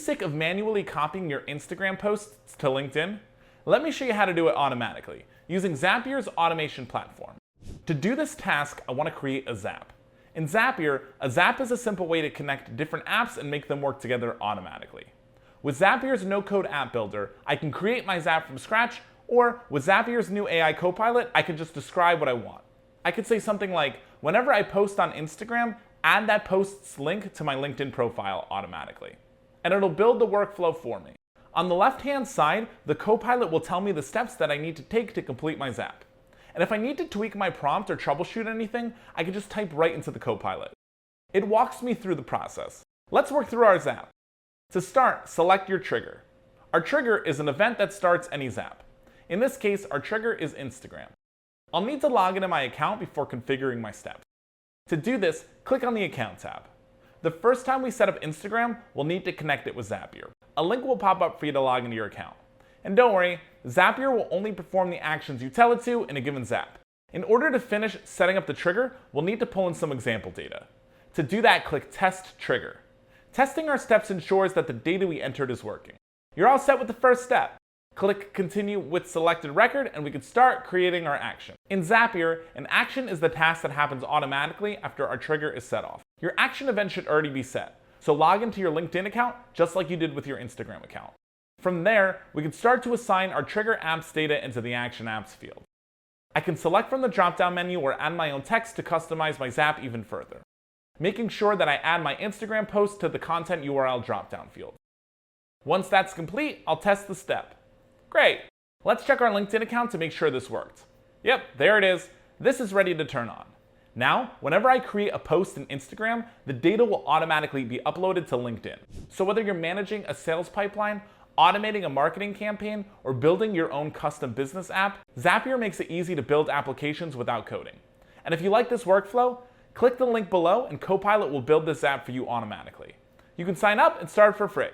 sick of manually copying your Instagram posts to LinkedIn? Let me show you how to do it automatically using Zapier's automation platform. To do this task, I want to create a Zap. In Zapier, a Zap is a simple way to connect different apps and make them work together automatically. With Zapier's no-code app builder, I can create my Zap from scratch, or with Zapier's new AI Copilot, I can just describe what I want. I could say something like, whenever I post on Instagram, add that post's link to my LinkedIn profile automatically. And it'll build the workflow for me. On the left-hand side, the Copilot will tell me the steps that I need to take to complete my Zap. And if I need to tweak my prompt or troubleshoot anything, I can just type right into the Copilot. It walks me through the process. Let's work through our Zap. To start, select your trigger. Our trigger is an event that starts any Zap. In this case, our trigger is Instagram. I'll need to log into my account before configuring my steps. To do this, click on the Account tab. The first time we set up Instagram, we'll need to connect it with Zapier. A link will pop up for you to log into your account. And don't worry, Zapier will only perform the actions you tell it to in a given Zap. In order to finish setting up the trigger, we'll need to pull in some example data. To do that, click Test Trigger. Testing our steps ensures that the data we entered is working. You're all set with the first step. Click Continue with Selected Record and we can start creating our action. In Zapier, an action is the task that happens automatically after our trigger is set off. Your action event should already be set, so log into your LinkedIn account just like you did with your Instagram account. From there, we can start to assign our trigger apps data into the Action Apps field. I can select from the drop-down menu or add my own text to customize my Zap even further, making sure that I add my Instagram post to the Content URL drop-down field. Once that's complete, I'll test the step. Great! Let's check our LinkedIn account to make sure this worked. Yep, there it is. This is ready to turn on. Now, whenever I create a post in Instagram, the data will automatically be uploaded to LinkedIn. So whether you're managing a sales pipeline, automating a marketing campaign, or building your own custom business app, Zapier makes it easy to build applications without coding. And if you like this workflow, click the link below and Copilot will build this app for you automatically. You can sign up and start for free.